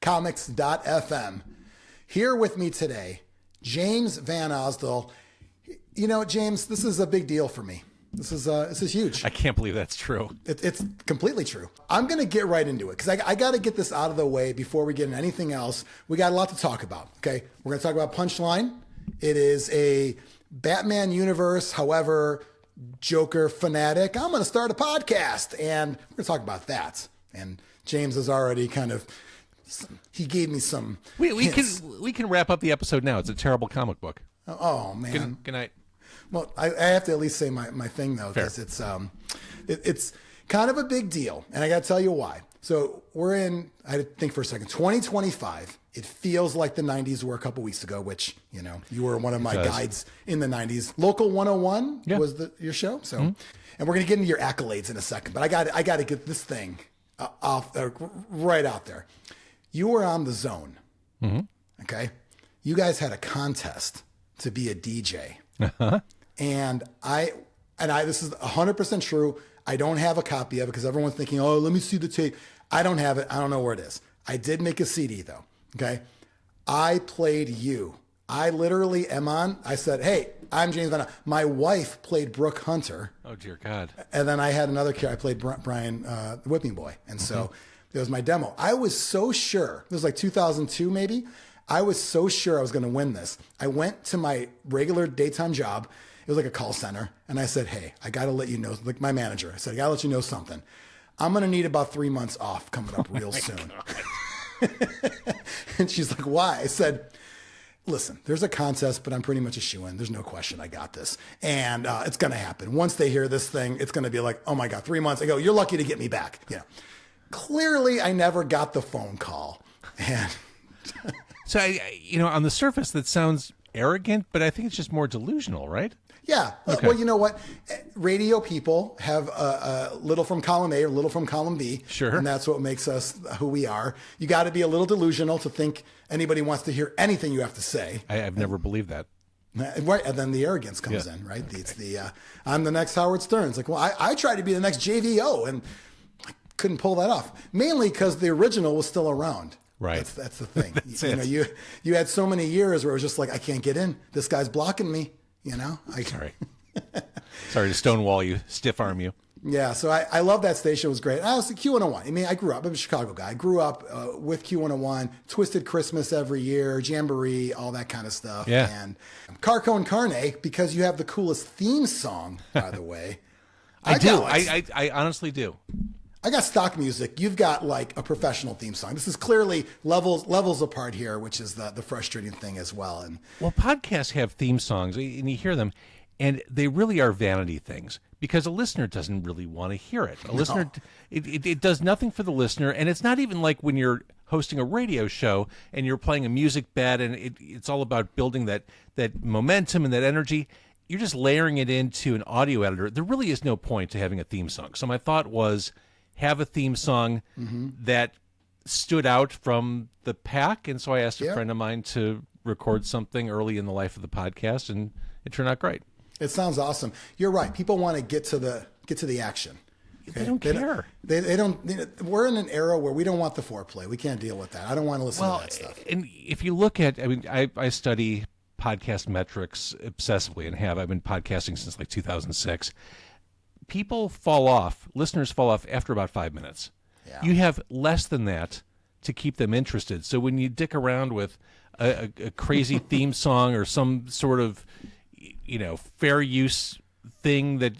comicsfm. Here with me today, James VanOsdol. You know, James, this is a big deal for me. This is huge. I can't believe that's true. It's completely true. I'm going to get right into it because I got to get this out of the way before we get into anything else. We got a lot to talk about, okay? We're going to talk about Punchline. It is a Batman universe, however, Joker fanatic. I'm going to start a podcast, and we're going to talk about that. And James has already he gave me some we can wrap up the episode now. It's a terrible comic book. Oh, man. Good night. Well, I have to at least say my thing, though, because it's kind of a big deal, and I got to tell you why. So we're in, I had to think for a second, 2025. It feels like the 90s were a couple weeks ago, which, you know, you were one of my guides in the 90s. Local 101 was your show. So, and we're going to get into your accolades in a second, but I got to get this thing right out there. You were on the Zone. Okay. You guys had a contest to be a DJ. And this is 100% true. I don't have a copy of it because everyone's thinking, oh, let me see the tape. I don't have it. I don't know where it is. I did make a CD though. Okay. I played you. I literally am on. I said, hey, I'm James Van. My wife played Brooke Hunter. Oh, dear God. And then I had another character. I played Brian, the Whipping Boy. And so it was my demo. I was so sure. It was like 2002 maybe. I was so sure I was going to win this. I went to my regular daytime job. It was like a call center. And I said, hey, I got to let you know, like my manager, I said, I got to let you know something. I'm going to need about 3 months off coming up real soon. And she's like, why? I said, listen, there's a contest, but I'm pretty much a shoo-in. There's no question I got this. And it's going to happen. Once they hear this thing, it's going to be like, oh my God, 3 months. I go, you're lucky to get me back. You know, clearly I never got the phone call. And so, on the surface, that sounds arrogant, but I think it's just more delusional, right? Yeah. Okay. Well, you know what? Radio people have a little from column A or a little from column B. Sure. And that's what makes us who we are. You got to be a little delusional to think anybody wants to hear anything you have to say. I've never believed that. Right. And then the arrogance comes in, right? Okay. It's I'm the next Howard Stern. It's like, well, I tried to be the next JVO and I couldn't pull that off. Mainly because the original was still around. Right. That's the thing. You had so many years where it was just like, I can't get in. This guy's blocking me. Sorry to stonewall you, stiff arm you. Yeah, so I love that station. It was great. I was the Q101. I mean, I grew up. I'm a Chicago guy. I grew up with Q101, Twisted Christmas every year, Jamboree, all that kind of stuff. Yeah. And Car Con Carne, because you have the coolest theme song, by the way. I do. I honestly do. I got stock music. You've got like a professional theme song. This is clearly levels apart here, which is the frustrating thing as well. And well, podcasts have theme songs, and you hear them, and they really are vanity things because a listener doesn't really want to hear it. A listener, it does nothing for the listener, and it's not even like when you're hosting a radio show and you're playing a music bed, and it's all about building that momentum and that energy. You're just layering it into an audio editor. There really is no point to having a theme song. So my thought was, have a theme song that stood out from the pack. And so I asked a friend of mine to record something early in the life of the podcast, and it turned out great. It sounds awesome. You're right. People want to get to the action. Okay? They don't care. They don't. We're in an era where we don't want the foreplay. We can't deal with that. I don't want to listen to that stuff. And if you look at, I study podcast metrics obsessively and I've been podcasting since like 2006. People fall off, listeners fall off after about 5 minutes. Yeah. You have less than that to keep them interested. So when you dick around with a crazy theme song or some sort of, fair use thing that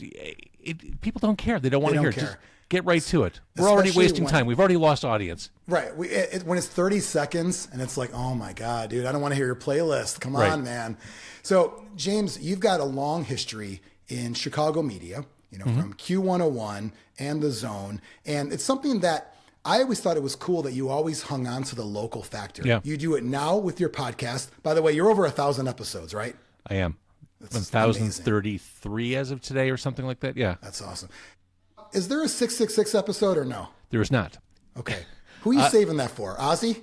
people don't care. They don't want to hear it. Just get right to it. We're already wasting time. We've already lost audience. Right. When it's 30 seconds and it's like, oh my God, dude, I don't want to hear your playlist. Come on, man. So James, you've got a long history in Chicago media. From Q101 and the Zone. And it's something that I always thought it was cool that you always hung on to the local factor. Yeah. You do it now with your podcast. By the way, you're over 1,000 episodes, right? I am. 1,033 as of today or something like that. Yeah. That's awesome. Is there a 666 episode or no? There is not. Okay. Who are you saving that for? Ozzy?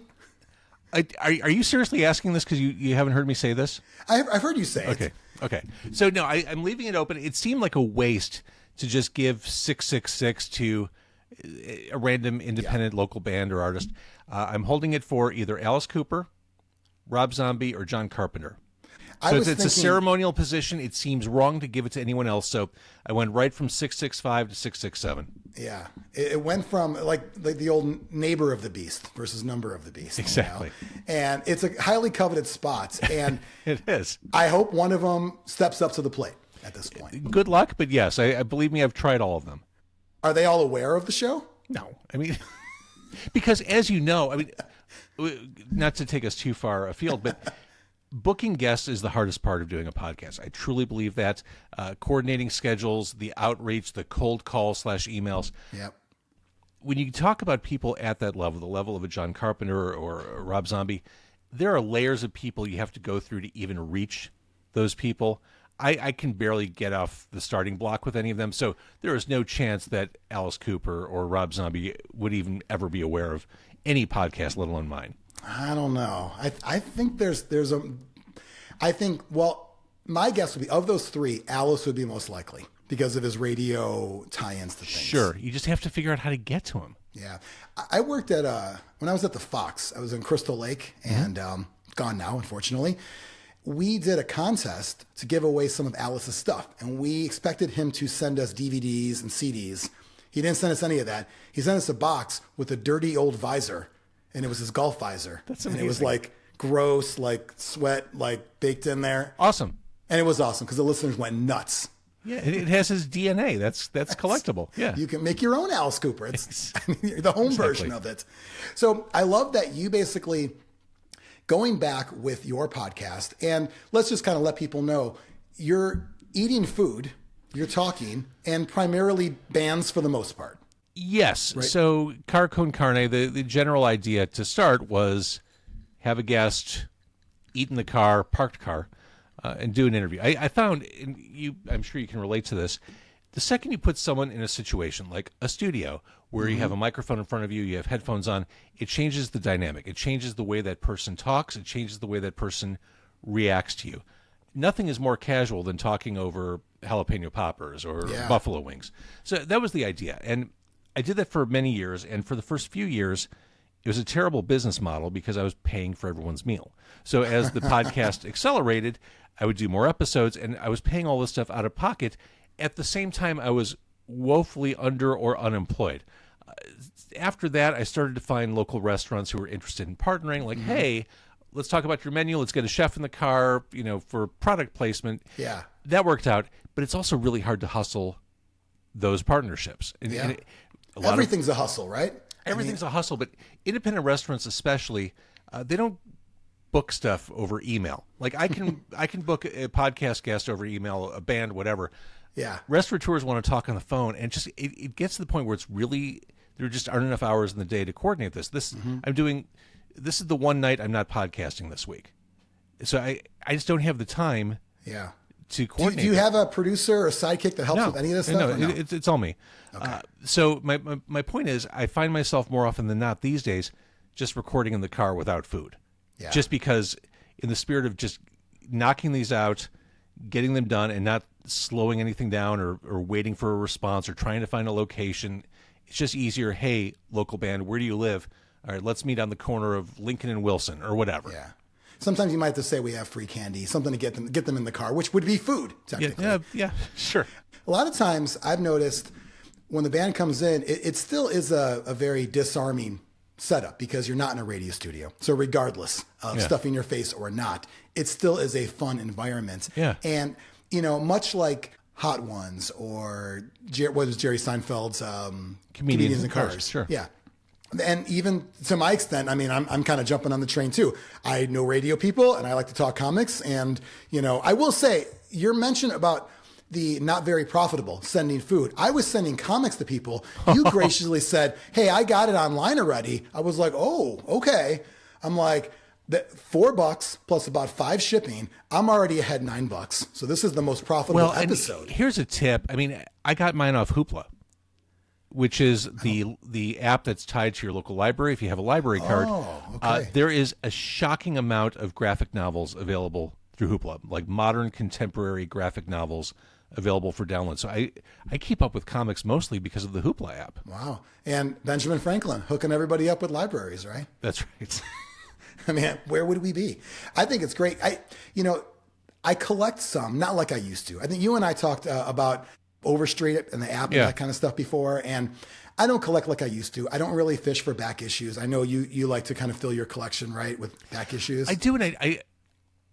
Are you seriously asking this because you haven't heard me say this? I've heard you say it. Okay. So, no, I'm leaving it open. It seemed like a waste to just give 666 to a random independent local band or artist. I'm holding it for either Alice Cooper, Rob Zombie, or John Carpenter. So it's a ceremonial position. It seems wrong to give it to anyone else. So I went right from 665 to 667. Yeah, it went from like the old neighbor of the beast versus number of the beast. Exactly. And it's a highly coveted spot. And it is. I hope one of them steps up to the plate at this point. Good luck, but yes, I believe me, I've tried all of them. Are they all aware of the show? No, I mean, because as you know, I mean, not to take us too far afield, but booking guests is the hardest part of doing a podcast. I truly believe that. Coordinating schedules, the outreach, the cold call / emails. Yep. When you talk about people at that level, the level of a John Carpenter or a Rob Zombie, there are layers of people you have to go through to even reach those people. I can barely get off the starting block with any of them, so there is no chance that Alice Cooper or Rob Zombie would even ever be aware of any podcast, let alone mine. I don't know. I think well, my guess would be, of those three, Alice would be most likely because of his radio tie-ins to things. Sure. You just have to figure out how to get to him. Yeah. I worked at, when I was at the Fox, I was in Crystal Lake and gone now, unfortunately. We did a contest to give away some of Alice's stuff, and we expected him to send us DVDs and CDs. He didn't send us any of that. He sent us a box with a dirty old visor, and it was his golf visor. That's amazing. And it was like gross, like sweat, like baked in there. Awesome. And it was awesome because the listeners went nuts. Yeah, it has his DNA. That's collectible. Yeah. You can make your own Alice Cooper. It's the home version of it. So I love that you basically, going back with your podcast, and let's just kind of let people know, you're eating food, you're talking, and primarily bands for the most part. Yes. Right? So Car Con Carne, the general idea to start was have a guest, eat in the car, parked car, and do an interview. I found, and I'm sure you can relate to this, the second you put someone in a situation like a studio where you have a microphone in front of you, you have headphones on, it changes the dynamic. It changes the way that person talks. It changes the way that person reacts to you. Nothing is more casual than talking over jalapeno poppers or buffalo wings. So that was the idea. And I did that for many years. And for the first few years, it was a terrible business model because I was paying for everyone's meal. So as the podcast accelerated, I would do more episodes, and I was paying all this stuff out of pocket. At the same time, I was woefully under or unemployed. After that, I started to find local restaurants who were interested in partnering, like, hey, let's talk about your menu. Let's get a chef in the car, for product placement. Yeah. That worked out, but it's also really hard to hustle those partnerships. And Everything's a hustle, right? Everything's a hustle, but independent restaurants especially, they don't book stuff over email. Like I can book a podcast guest over email, a band, whatever. Yeah. Restaurateurs want to talk on the phone, and just it gets to the point where it's really, there just aren't enough hours in the day to coordinate this. This is the one night I'm not podcasting this week. So I just don't have the time to coordinate. Do you have a producer or a sidekick that helps with any of this stuff? No, it's all me. Okay. So my point is, I find myself more often than not these days just recording in the car without food. Yeah. Just because in the spirit of just knocking these out, getting them done, and not slowing anything down or waiting for a response or trying to find a location. It's just easier. Hey, local band, where do you live? All right, let's meet on the corner of Lincoln and Wilson or whatever. Yeah. Sometimes you might have to say we have free candy, something to get them in the car, which would be food, technically. Yeah, sure. A lot of times I've noticed when the band comes in, it still is a very disarming setup because you're not in a radio studio. So regardless of stuff in your face or not, it still is a fun environment. Yeah. And, much like Hot Ones or what was Jerry Seinfeld's Comedians in Cars. Sure. Yeah. And even to my extent, I mean, I'm kind of jumping on the train too. I know radio people and I like to talk comics. And, I will say your mention about the not very profitable sending food. I was sending comics to people. You graciously said, hey, I got it online already. I was like, oh, okay. I'm like, $4 plus about 5 shipping. I'm already ahead $9. So this is the most profitable episode. Here's a tip. I mean, I got mine off Hoopla, which is the app that's tied to your local library. If you have a library card, there is a shocking amount of graphic novels available through Hoopla, like modern contemporary graphic novels available for download. So I keep up with comics mostly because of the Hoopla app. Wow. And Benjamin Franklin hooking everybody up with libraries, right? That's right. I mean, where would we be? I think it's great. I collect some, not like I used to. I think you and I talked about Overstreet and the app and that kind of stuff before. And I don't collect like I used to. I don't really fish for back issues. I know you like to kind of fill your collection, right, with back issues. I do, and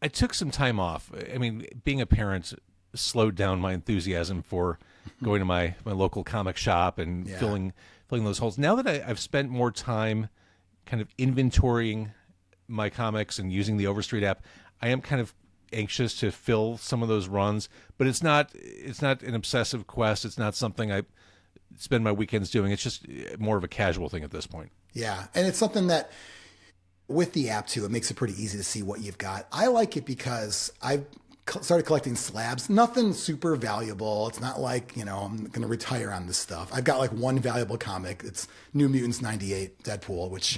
I took some time off. I mean, being a parent slowed down my enthusiasm for going to my local comic shop and filling those holes. Now that I've spent more time kind of inventorying my comics and using the Overstreet app, I am kind of anxious to fill some of those runs, but it's not an obsessive quest. It's not something I spend my weekends doing. It's just more of a casual thing at this point. Yeah, and it's something that with the app too, it makes it pretty easy to see what you've got. I like it because I've started collecting slabs. Nothing super valuable. It's not like, I'm going to retire on this stuff. I've got like one valuable comic. It's New Mutants 98 Deadpool, which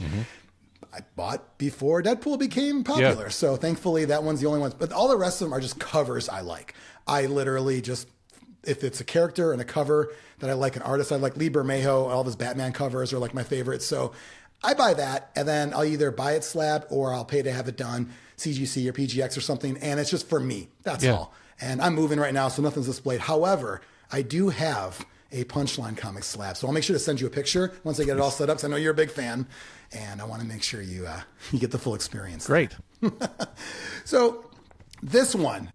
I bought before Deadpool became popular. So thankfully that one's the only one. But all the rest of them are just covers I like. I literally just, if it's a character and a cover that I like, an artist I like, Lee Bermejo, all of his Batman covers are like my favorites. So I buy that, and then I'll either buy it slab or I'll pay to have it done, CGC or PGX or something, and it's just for me. That's all. And I'm moving right now, so nothing's displayed. However, I do have a Punchline comic slab, so I'll make sure to send you a picture once I get it all set up, because I know you're a big fan, and I want to make sure you get the full experience. Great. So this one,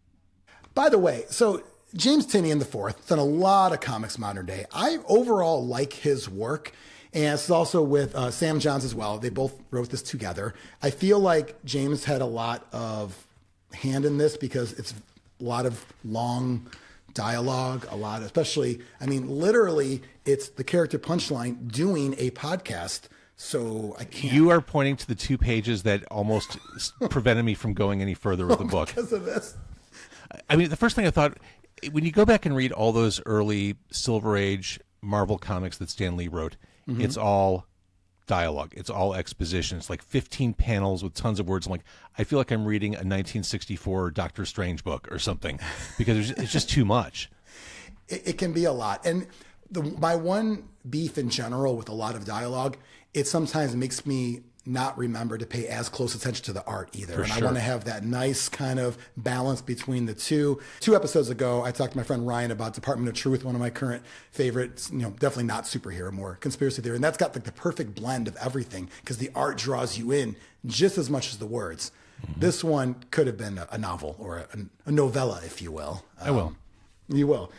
by the way, so James Tynion IV done a lot of comics modern day. I overall like his work. And it's also with Sam Johns as well. They both wrote this together. I feel like James had a lot of hand in this because it's a lot of long dialogue, especially, literally it's the character Punchline doing a podcast. So I can't. You are pointing to the 2 pages that almost prevented me from going any further with the book. Because of this. I mean, the first thing I thought, when you go back and read all those early Silver Age Marvel comics that Stan Lee wrote, it's all dialogue. It's all exposition. It's like 15 panels with tons of words. I'm like, I feel like I'm reading a 1964 Doctor Strange book or something because it's just too much. It can be a lot. And my one beef in general with a lot of dialogue, it sometimes makes me not remember to pay as close attention to the art either. I want to have that nice kind of balance between the two. 2 episodes ago, I talked to my friend Ryan about Department of Truth, one of my current favorites, definitely not superhero, more conspiracy theory. And that's got like the perfect blend of everything because the art draws you in just as much as the words. This one could have been a novel or a novella, if you will. I will. You will.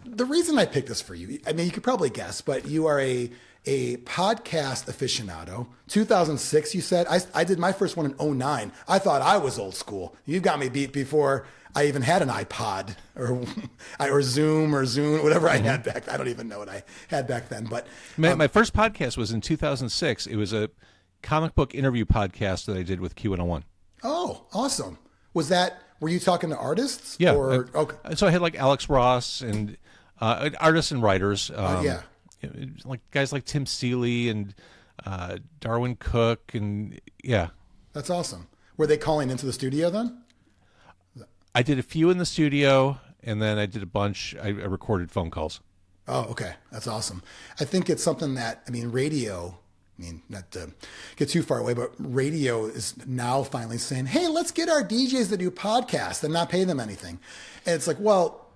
The reason I picked this for you, you could probably guess, but you are a podcast aficionado. 2006, you said. I did my first one in 2009. I thought I was old school. You got me beat before I even had an iPod or Zoom or Zune, whatever I had back then. I don't even know what I had back then. But my first podcast was in 2006. It was a comic book interview podcast that I did with Q101. Oh, awesome. Were you talking to artists? Yeah. Okay. So I had like Alex Ross and artists and writers. Like guys like Tim Seeley and Darwin Cook and That's awesome. Were they calling into the studio then? I did a few in the studio and then I did a bunch. I recorded phone calls. Oh, okay. That's awesome. I think it's something that, radio, not to get too far away, but radio is now finally saying, hey, let's get our DJs to do podcasts and not pay them anything. And it's like, well,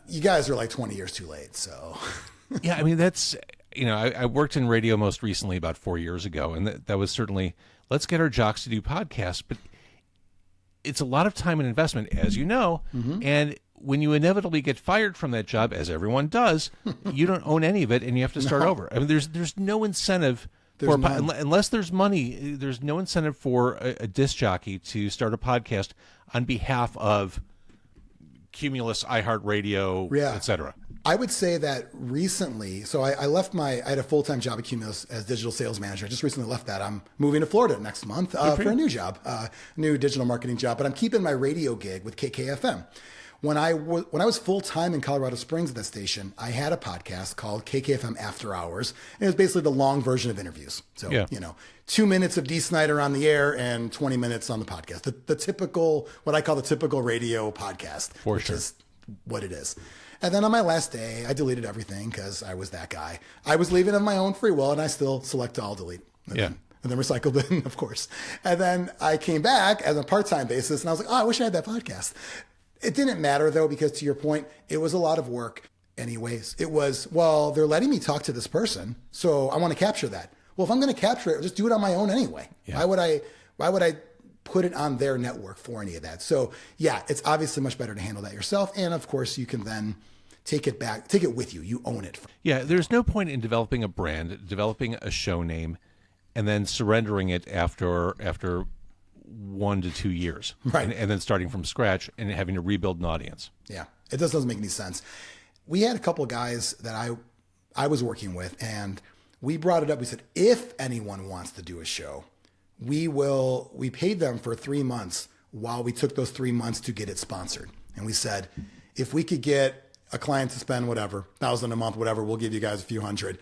you guys are like 20 years too late. So yeah, that's, I worked in radio most recently about 4 years ago. And that was certainly, let's get our jocks to do podcasts. But it's a lot of time and investment, as you know. And when you inevitably get fired from that job, as everyone does, you don't own any of it and you have to start over. There's no incentive. Unless there's money, there's no incentive for a disc jockey to start a podcast on behalf of Cumulus, iHeartRadio, etc. I would say that recently, so I left I had a full-time job at Cumulus as digital sales manager. I just recently left that. I'm moving to Florida next month for a new job, new digital marketing job, but I'm keeping my radio gig with KKFM. When I was full-time in Colorado Springs at that station, I had a podcast called KKFM After Hours, and it was basically the long version of interviews. So, 2 minutes of Dee Snider on the air and 20 minutes on the podcast. The typical, what I call the typical radio podcast, which is what it is. And then on my last day, I deleted everything because I was that guy. I was leaving of my own free will, and I still select all delete. And then recycled it, of course. And then I came back as a part-time basis, and I was like, oh, I wish I had that podcast. It didn't matter, though, because to your point, it was a lot of work anyways. It was, well, they're letting me talk to this person, so I want to capture that. Well, if I'm going to capture it, I'll just do it on my own anyway. Yeah. Why would I put it on their network for any of that? So yeah, it's obviously much better to handle that yourself. And of course you can then take it with you. You own it. Yeah. There's no point in developing a brand, developing a show name, and then surrendering it after 1 to 2 years. Right. And then starting from scratch and having to rebuild an audience. Yeah. It just doesn't make any sense. We had a couple of guys that I was working with, and we brought it up. We said, if anyone wants to do a show, we paid them for 3 months while we took those 3 months to get it sponsored. And we said, if we could get a client to spend whatever, $1,000 a month, whatever, we'll give you guys a few hundred.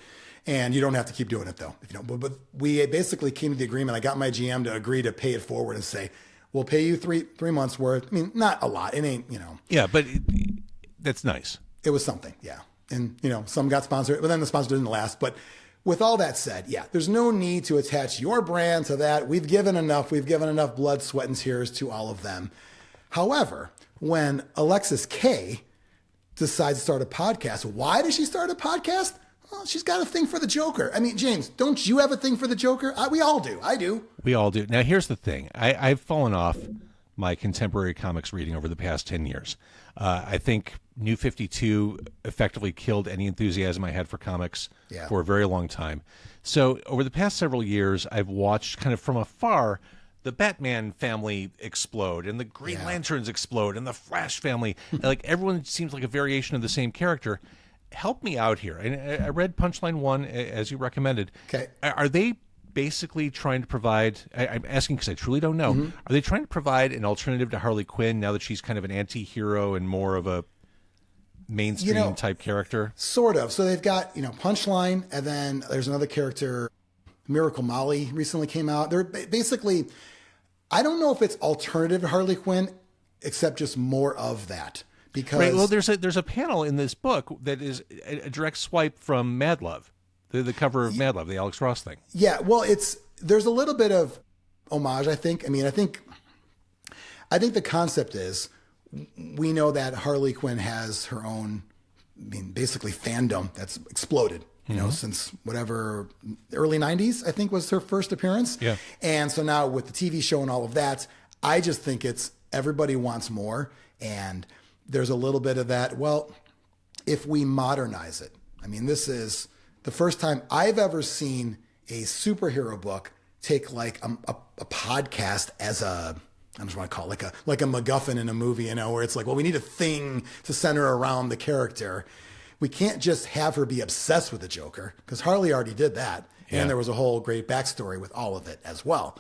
And you don't have to keep doing it though. If you don't, but we basically came to the agreement. I got my GM to agree to pay it forward and say, we'll pay you three months worth. I mean, not a lot. It ain't, Yeah, but that's nice. It was something. Yeah. And some got sponsored, but then the sponsor didn't last. But with all that said, yeah, there's no need to attach your brand to that. We've given enough blood, sweat, and tears to all of them. However, when Alexis K decides to start a podcast, why does she start a podcast? Well, she's got a thing for the Joker. I mean, James, don't you have a thing for the Joker? We all do. I do. We all do. Now, here's the thing. I've fallen off my contemporary comics reading over the past 10 years. I think New 52 effectively killed any enthusiasm I had for comics for a very long time. So over the past several years, I've watched kind of from afar the Batman family explode and the Green Lanterns explode and the Flash family. Like everyone seems like a variation of the same character. Help me out here. And I read Punchline 1 as you recommended. Okay. Are they basically trying to provide, I'm asking because I truly don't know, are they trying to provide an alternative to Harley Quinn now that she's kind of an anti-hero and more of a mainstream type character? Sort of. So they've got, Punchline, and then there's another character, Miracle Molly recently came out. They're basically, I don't know if it's alternative to Harley Quinn, except just more of that. Because right, well, there's a panel in this book that is a direct swipe from Mad Love. The cover of Mad Love, the Alex Ross thing. Yeah, well, there's a little bit of homage, I think. I mean, I think the concept is we know that Harley Quinn has her own, basically fandom that's exploded, since whatever, early 90s, I think was her first appearance. Yeah. And so now with the TV show and all of that, I just think it's everybody wants more. And there's a little bit of that. Well, if we modernize it, this is the first time I've ever seen a superhero book take like a podcast as I just want to call it like a MacGuffin in a movie, where it's like, well, we need a thing to center around the character. We can't just have her be obsessed with the Joker because Harley already did that. Yeah. And there was a whole great backstory with all of it as well.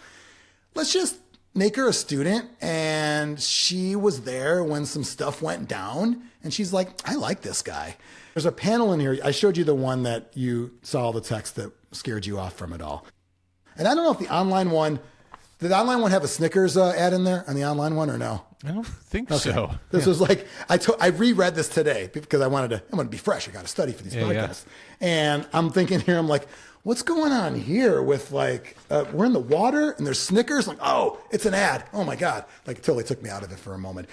Let's just make her a student, and she was there when some stuff went down, and she's like, I like this guy. There's a panel in here. I showed you the one that you saw the text that scared you off from it all. And I don't know if did the online one have a Snickers ad in there on the online one or no? I don't think so. This was like, I reread this today because I wanted to be fresh. I got to study for these podcasts. And I'm thinking here, I'm like, what's going on here with like, we're in the water and there's Snickers. Like, oh, it's an ad. Oh my God. Like it totally took me out of it for a moment.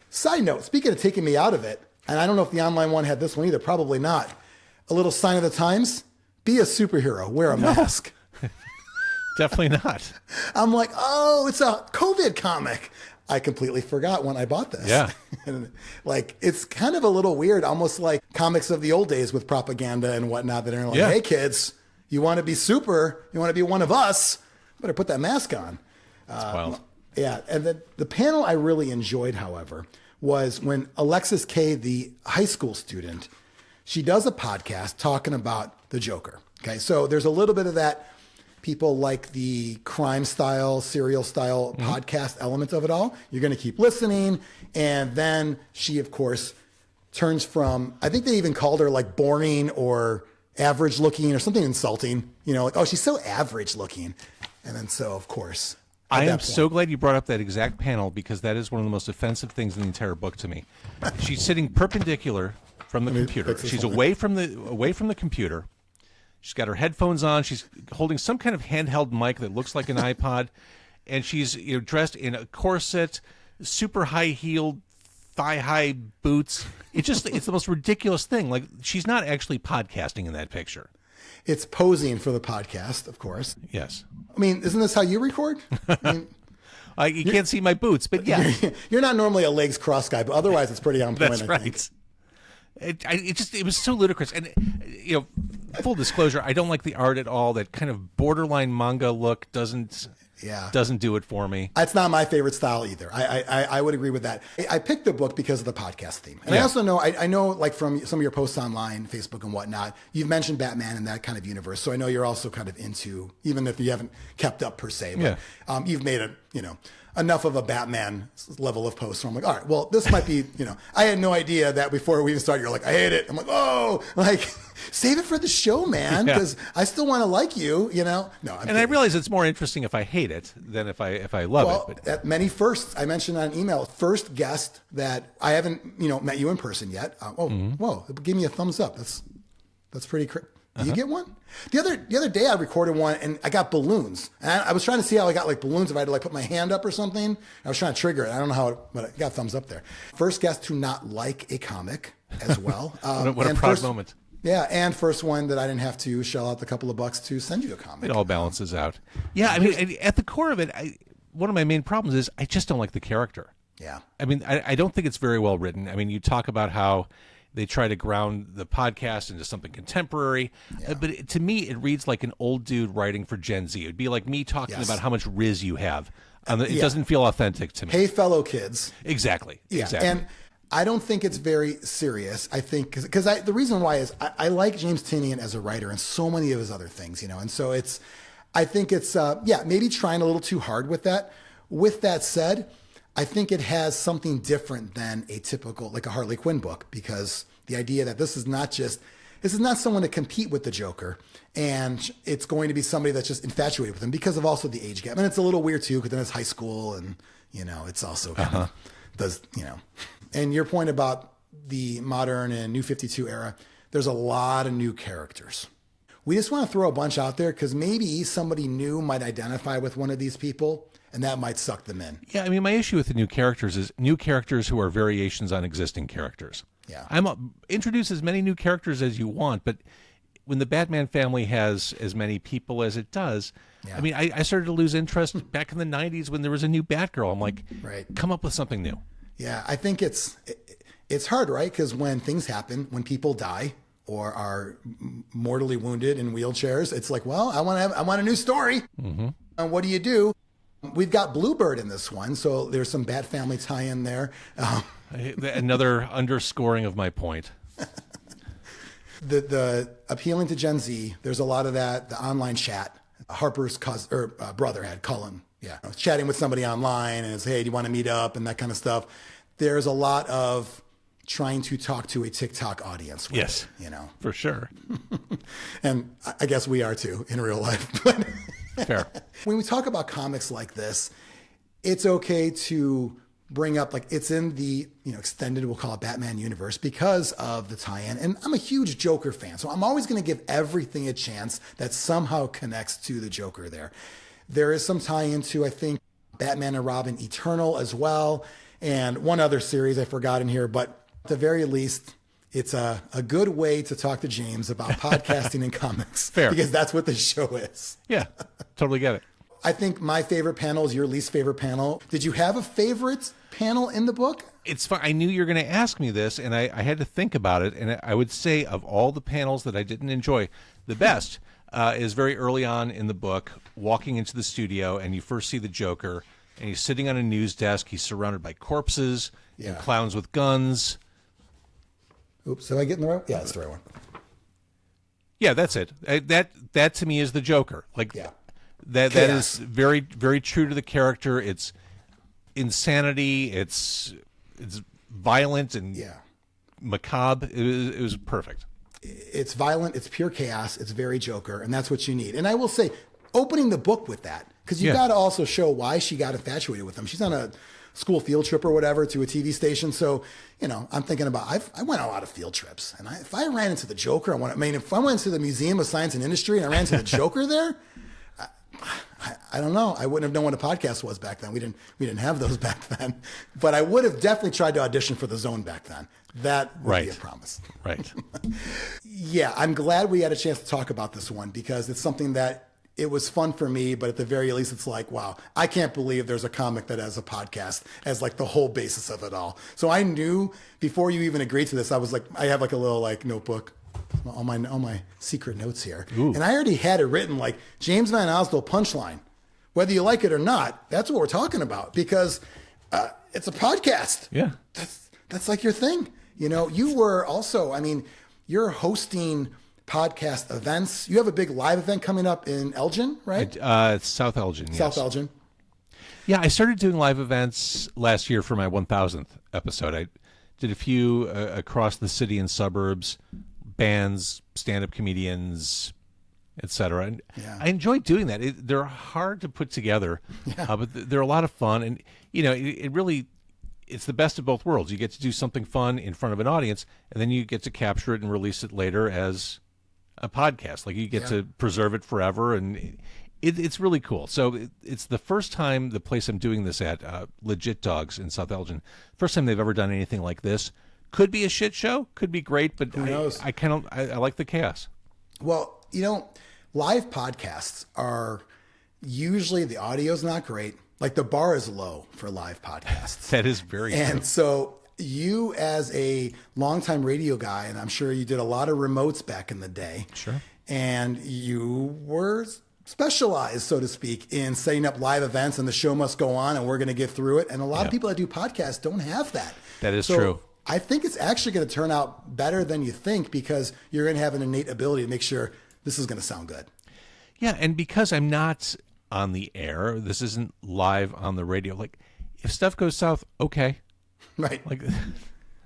Side note, speaking of taking me out of it, and I don't know if the online one had this one either, probably not. A little sign of the times, be a superhero, wear a mask. Definitely not. I'm like, oh, it's a COVID comic. I completely forgot when I bought this. Yeah. And like, it's kind of a little weird, almost like comics of the old days with propaganda and whatnot that are like, hey kids, you want to be super, you want to be one of us, better put that mask on. That's wild. Yeah. And the panel I really enjoyed, however, was when Alexis K, the high school student, she does a podcast talking about the Joker. Okay. So there's a little bit of that. People like the crime style, serial style podcast element of it all. You're going to keep listening. And then she, of course, turns from, I think they even called her like boring or average looking or something insulting, like, oh, she's so average looking. And then so, of course, I am so glad you brought up that exact panel, because that is one of the most offensive things in the entire book to me. She's sitting perpendicular from the computer. She's away from the computer. She's got her headphones on. She's holding some kind of handheld mic that looks like an iPod, and she's dressed in a corset, super high-heeled, thigh-high boots. It's the most ridiculous thing. Like, she's not actually podcasting in that picture. It's posing for the podcast, of course. Yes. I mean, isn't this how you record? I mean, you can't see my boots, but yeah. You're not normally a legs crossed guy, but otherwise it's pretty on point. That's right. I think. It was so ludicrous. And, full disclosure, I don't like the art at all. That kind of borderline manga look doesn't do it for me. It's not my favorite style either. I would agree with that. I picked the book because of the podcast theme. And I also know, I know like from some of your posts online, Facebook and whatnot, you've mentioned Batman and that kind of universe. So I know you're also kind of into, even if you haven't kept up per se, but you've made enough of a Batman level of post. So I'm like, all right, well, this might be, I had no idea that before we even started, you're like, I hate it. I'm like, oh, like, save it for the show, man, because I still want to like you, No, I realize it's more interesting if I hate it than if I love it. But at many firsts, I mentioned on email, first guest that I haven't, met you in person yet. Whoa, give me a thumbs up. That's pretty crazy. Did you get one? The other day I recorded one and I got balloons. And I was trying to see how I got like balloons, if I had to like put my hand up or something. I was trying to trigger it. I don't know how, but I got thumbs up there. First guest to not like a comic as well. What a proud moment. Yeah, and first one that I didn't have to shell out the couple of bucks to send you a comic. It all balances out. Yeah, I mean, at the core of it, one of my main problems is I just don't like the character. Yeah. I mean, I don't think it's very well written. I mean, you talk about how they try to ground the podcast into something contemporary, but to me, it reads like an old dude writing for Gen Z. It'd be like me talking about how much Riz you have. It doesn't feel authentic to me. Hey, fellow kids. Exactly. Yeah. Exactly. And I don't think it's very serious. I think because the reason why is I like James Tynion as a writer and so many of his other things, and so I think it's maybe trying a little too hard with that. With that said, I think it has something different than a typical, like a Harley Quinn book, because the idea that this is not someone to compete with the Joker, and it's going to be somebody that's just infatuated with him because of also the age gap. And it's a little weird too, because then it's high school and, it's also kind of does, and your point about the modern and New 52 era, there's a lot of new characters. We just want to throw a bunch out there because maybe somebody new might identify with one of these people, and that might suck them in. Yeah, I mean, my issue with the new characters is new characters who are variations on existing characters. Yeah. Introduce as many new characters as you want, but when the Batman family has as many people as it does, I mean, I started to lose interest back in the 90s when there was a new Batgirl. I'm like, come up with something new. Yeah, I think it's hard, right? Because when things happen, when people die or are mortally wounded in wheelchairs, it's like, well, I want a new story. Mm-hmm. And what do? We've got Bluebird in this one, so there's some Bat Family tie-in there. Another underscoring of my point. The appealing to Gen Z, there's a lot of that. The online chat. Harper's brother had Cullen. Yeah, I was chatting with somebody online, and it's, hey, do you want to meet up, and that kind of stuff. There's a lot of trying to talk to a TikTok audience. Yes, for sure. And I guess we are too in real life. Fair. When we talk about comics like this, it's okay to bring up, like, it's in the extended, we'll call it Batman universe, because of the tie-in. And I'm a huge Joker fan, so I'm always going to give everything a chance that somehow connects to the Joker there. There is some tie-in to, I think, Batman and Robin Eternal as well, and one other series I forgot in here, but at the very least, it's a good way to talk to James about podcasting and comics. Fair. Because that's what the show is. Yeah, totally get it. I think my favorite panel is your least favorite panel. Did you have a favorite panel in the book? It's fun. I knew you were going to ask me this, and I had to think about it. And I would say of all the panels that I didn't enjoy, the best is very early on in the book, walking into the studio, and you first see the Joker, and he's sitting on a news desk. He's surrounded by corpses and clowns with guns. Oops, did I get in the right one? Yeah, that's the right one. Yeah, that's it. That to me is the Joker. Like, that is very, very true to the character. It's insanity. It's violent and macabre. It was perfect. It's violent. It's pure chaos. It's very Joker, and that's what you need. And I will say, opening the book with that, Because you got to also show why she got infatuated with him. She's on a school field trip or whatever to a TV station. So, I'm thinking about, I went on a lot of field trips. And if I ran into the Joker, if I went to the Museum of Science and Industry and I ran into the Joker there, I don't know. I wouldn't have known what a podcast was back then. We didn't have those back then. But I would have definitely tried to audition for the Zone back then. That would be a promise. Right. Yeah, I'm glad we had a chance to talk about this one because it's something that it was fun for me, but at the very least, it's like, wow, I can't believe there's a comic that has a podcast as like the whole basis of it all. So I knew before you even agreed to this, I was like, I have like a little like notebook, all my secret notes here. Ooh. And I already had it written like James VanOsdol Punchline. Whether you like it or not, that's what we're talking about because it's a podcast. Yeah. That's like your thing. You were also, you're hosting podcast events. You have a big live event coming up in Elgin, right? South Elgin, yes. South Elgin. Yeah, I started doing live events last year for my 1000th episode. I did a few across the city and suburbs, bands, stand-up comedians, etc. And I enjoy doing that. They're hard to put together, but they're a lot of fun. And, it really... it's the best of both worlds. You get to do something fun in front of an audience, and then you get to capture it and release it later as a podcast. Like you get to preserve it forever, and it's really cool. So it's the first time the place I'm doing this at, Legit Dogs in South Elgin, first time they've ever done anything like this. Could be a shit show, could be great, but who knows? I like the chaos. Well, live podcasts are usually the audio's not great. Like the bar is low for live podcasts. That is very true. And so you as a longtime radio guy, and I'm sure you did a lot of remotes back in the day. Sure. And you were specialized, so to speak, in setting up live events and the show must go on and we're going to get through it. And a lot of people that do podcasts don't have that. That is true. I think it's actually going to turn out better than you think because you're going to have an innate ability to make sure this is going to sound good. Yeah. And because I'm not on the air, this isn't live on the radio. Like if stuff goes south, okay. Right. Like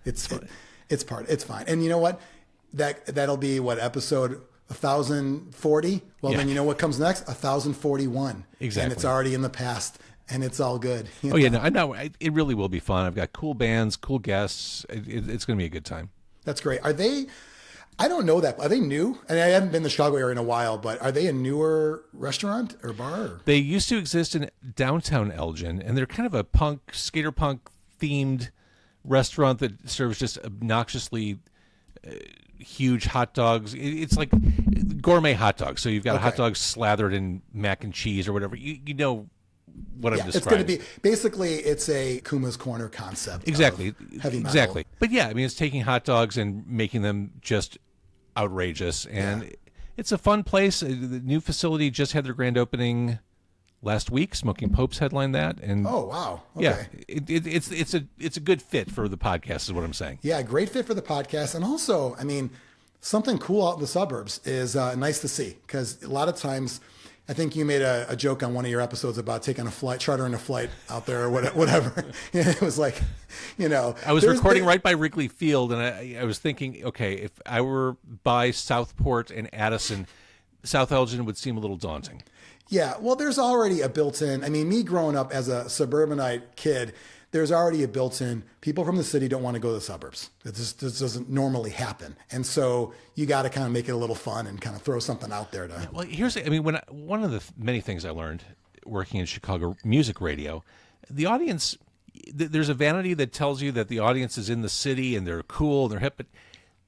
it's fine. And you know what? That'll be what, episode 1040? Well, then you know what comes next? 1041. Exactly. And it's already in the past and it's all good. I know. It really will be fun. I've got cool bands, cool guests. It's going to be a good time. That's great. I don't know that. Are they new? And I haven't been in the Chicago area in a while, but are they a newer restaurant or bar? Or? They used to exist in downtown Elgin, and they're kind of a skater punk themed restaurant that serves just obnoxiously huge hot dogs. It's like gourmet hot dogs. So you've got a hot dog slathered in mac and cheese or whatever. You know what I'm describing. It's going to be basically it's a Kuma's Corner concept. Exactly. Heavy metal. Exactly. But yeah, it's taking hot dogs and making them just outrageous, and it's a fun place. The new facility just had their grand opening last week. Smoking Popes headlined that, and oh wow, okay. Yeah, it's a good fit for the podcast, is what I'm saying. Yeah, great fit for the podcast, and also, something cool out in the suburbs is nice to see because a lot of times. I think you made a joke on one of your episodes about taking a flight, chartering a flight out there or whatever. It was like, I was recording right by Wrigley Field, and I was thinking, okay, if I were by Southport and Addison, South Elgin would seem a little daunting. Yeah, well, there's already a built-in, me growing up as a suburbanite kid, there's already a built-in, people from the city don't want to go to the suburbs. This doesn't normally happen. And so you got to kind of make it a little fun and kind of throw something out there. Well, one of the many things I learned working in Chicago music radio, the audience, there's a vanity that tells you that the audience is in the city and they're cool and they're hip, but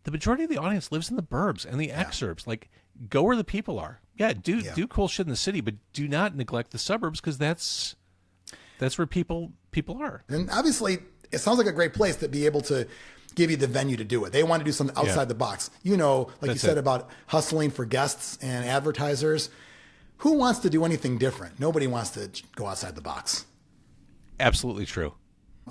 the majority of the audience lives in the burbs and the exurbs. Like, go where the people are. Yeah, do cool shit in the city, but do not neglect the suburbs because that's where people are. And obviously, it sounds like a great place to be able to give you the venue to do it. They want to do something outside the box. Like you said about hustling for guests and advertisers. Who wants to do anything different? Nobody wants to go outside the box. Absolutely true.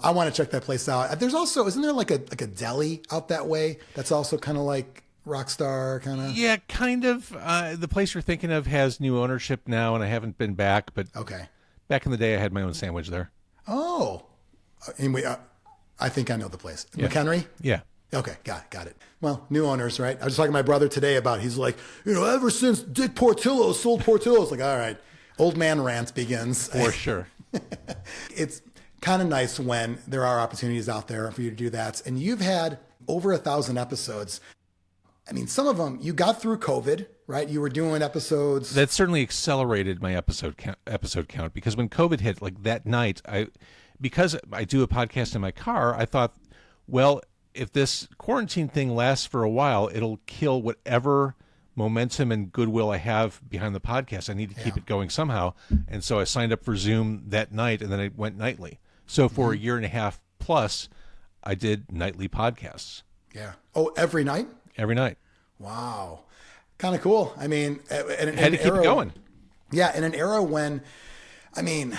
I want to check that place out. There's also, isn't there like a deli out that way that's also kind of like Rockstar kind of? Yeah, kind of. The place you're thinking of has new ownership now, and I haven't been back, but okay. Back in the day, I had my own sandwich there. Oh. Anyway, I think I know the place. Yeah. McHenry? Yeah. Okay, got it. Well, new owners, right? I was talking to my brother today about, he's like, ever since Dick Portillo sold Portillo's, like, all right, Old man rant begins. For sure. It's kind of nice when there are opportunities out there for you to do that. And you've had over 1,000 episodes. I mean, some of them you got through COVID, right? You were doing episodes. That certainly accelerated my episode count because when COVID hit, like that night, because I do a podcast in my car, I thought, well, if this quarantine thing lasts for a while, it'll kill whatever momentum and goodwill I have behind the podcast. I need to keep it going somehow. And so I signed up for Zoom that night, and then I went nightly. So for a year and a half plus, I did nightly podcasts. Yeah. Oh, every night? Every night. Wow. Kind of cool. I mean, had to keep it going. Yeah, in an era when, I mean,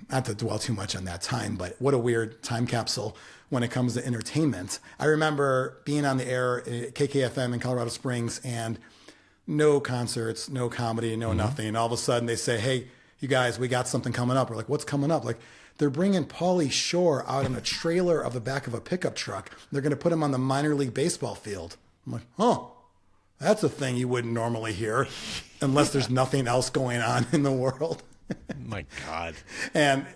not to dwell too much on that time, but what a weird time capsule when it comes to entertainment. I remember being on the air at KKFM in Colorado Springs and no concerts, no comedy, no nothing. And all of a sudden they say, hey, you guys, we got something coming up. We're like, what's coming up? Like, they're bringing Pauly Shore out in a trailer of the back of a pickup truck. They're going to put him on the minor league baseball field. I'm like, oh, that's a thing you wouldn't normally hear unless there's nothing else going on in the world. My God. And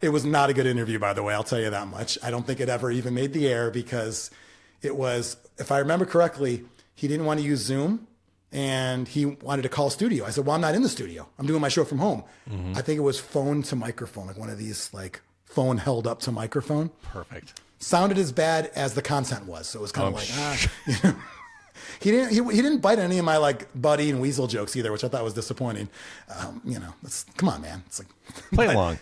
it was not a good interview, by the way. I'll tell you that much. I don't think it ever even made the air because it was, if I remember correctly, he didn't want to use Zoom and he wanted to call studio. I said, well, I'm not in the studio. I'm doing my show from home. I think it was phone to microphone, like one of these like phone held up to microphone. Perfect. Sounded as bad as the content was. So it was kind of like, you know. He didn't bite any of my like Buddy and Weasel jokes either, which I thought was disappointing. You know, come on, man. It's like play along.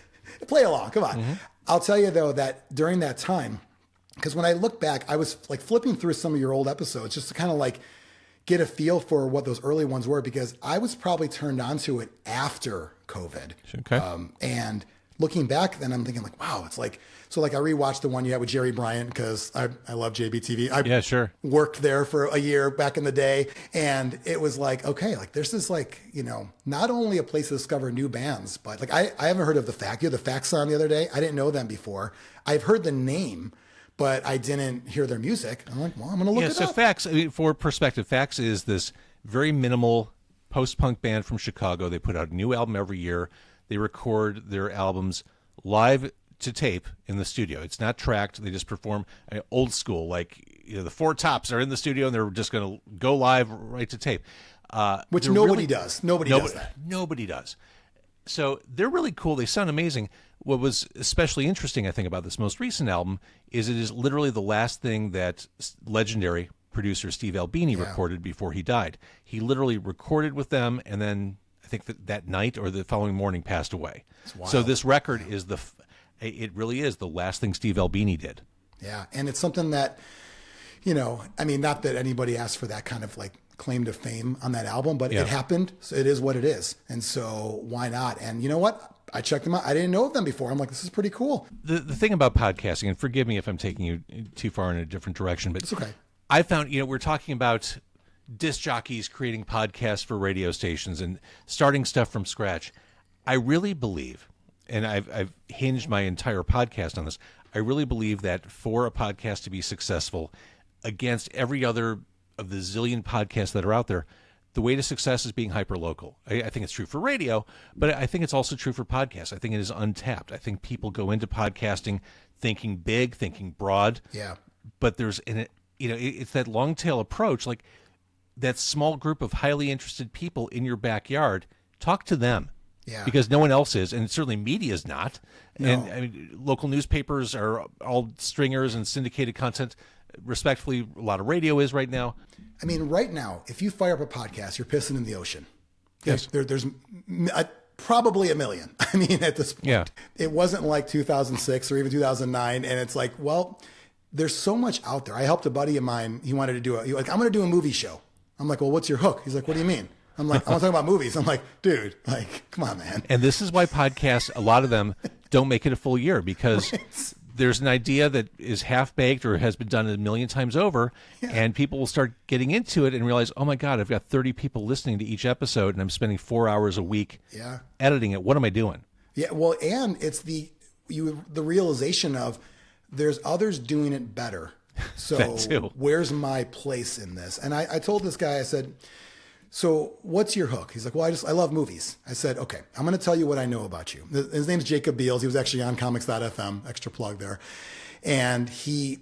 Play along. Come on. I'll tell you though that during that time, because when I look back, I was like flipping through some of your old episodes just to kind of like get a feel for what those early ones were, because I was probably turned on to it after COVID. Okay. And looking back, then I'm thinking like, wow, it's like, so like I rewatched the one you had with Jerry Bryant because I love JBTV. I worked there for a year back in the day. And it was like, okay, like this is like, you know, not only a place to discover new bands, but like I haven't heard of The Fact. You had The Facts on the other day. I didn't know them before. I've heard the name, but I didn't hear their music. I'm like, well, I'm going to look it up. Facts, I mean, for perspective, Facts is this very minimal post-punk band from Chicago. They put out a new album every year. They record their albums live to tape in the studio. It's not tracked. They just perform old school, like the Four Tops are in the studio and they're just going to go live right to tape. Which nobody does. Nobody does that. Nobody does. So they're really cool. They sound amazing. What was especially interesting, I think, about this most recent album is it is literally the last thing that legendary producer Steve Albini recorded before he died. He literally recorded with them and then I think that night or the following morning passed away. So this record is it really is the last thing Steve Albini did. Yeah. And it's something that, you know, I mean, not that anybody asked for that kind of like claim to fame on that album, but it happened. So it is what it is. And so why not? And you know what? I checked them out. I didn't know of them before. I'm like, this is pretty cool. The thing about podcasting, and forgive me if I'm taking you too far in a different direction, but it's okay. I found, you know, we're talking about disc jockeys creating podcasts for radio stations and starting stuff from scratch. I really believe, and I've hinged my entire podcast on this, I really believe that for a podcast to be successful against every other of the zillion podcasts that are out there, the way to success is being hyper-local. I think it's true for radio, but I think it's also true for podcasts. I think it is untapped. I think people go into podcasting thinking big, thinking broad. Yeah. But there's, it's that long tail approach, like that small group of highly interested people in your backyard. Talk to them. Yeah. Because no one else is, and certainly media is not. No. And I mean, local newspapers are all stringers and syndicated content. Respectfully, a lot of radio is right now. I mean, right now, if you fire up a podcast, you're pissing in the ocean. Yes. There's probably a million. I mean, at this point, it wasn't like 2006 or even 2009. And it's like, well, there's so much out there. I helped a buddy of mine. He wanted to do I'm going to do a movie show. I'm like, well, what's your hook? He's like, what do you mean? I'm like, I want to talk about movies. I'm like, dude, like, come on, man. And this is why podcasts, a lot of them don't make it a full year because there's an idea that is half-baked or has been done a million times over, and people will start getting into it and realize, oh, my God, I've got 30 people listening to each episode, and I'm spending 4 hours a week editing it. What am I doing? Yeah, well, and it's the realization of there's others doing it better. So where's my place in this? And I told this guy, I said, so what's your hook? He's like, well, I love movies. I said, okay, I'm going to tell you what I know about you. His name's Jacob Beals. He was actually on comics.fm, extra plug there. And he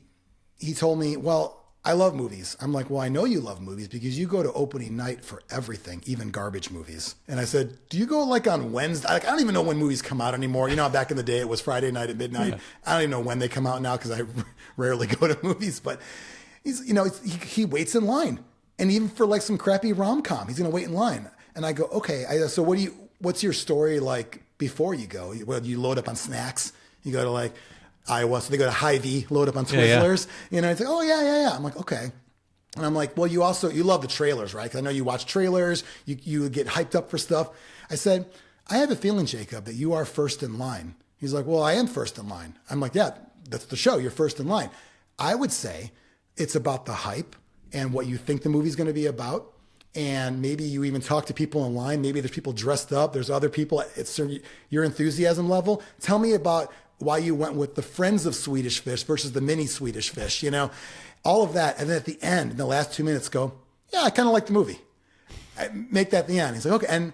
told me, well, I love movies. I'm like, well, I know you love movies because you go to opening night for everything, even garbage movies. And I said, do you go like on Wednesday? Like, I don't even know when movies come out anymore. You know, back in the day, it was Friday night at midnight. Yeah. I don't even know when they come out now because I rarely go to movies. But he waits in line. And even for like some crappy rom-com, he's going to wait in line. And I go, okay, so what's your story like before you go? Well, you load up on snacks. You go to like Iowa, so they go to Hy-Vee, load up on Twizzlers. Yeah. You know, it's like, oh, yeah. I'm like, okay. And I'm like, well, you love the trailers, right? Because I know you watch trailers. You get hyped up for stuff. I said, I have a feeling, Jacob, that you are first in line. He's like, well, I am first in line. I'm like, yeah, that's the show. You're first in line. I would say it's about the hype and what you think the movie's going to be about. And maybe you even talk to people in line. Maybe there's people dressed up. There's other people. It's your enthusiasm level. Tell me about why you went with the Friends of Swedish Fish versus the Mini Swedish Fish, you know, all of that. And then at the end, in the last 2 minutes, go, yeah, I kind of like the movie. I make that the end. He's like, okay. And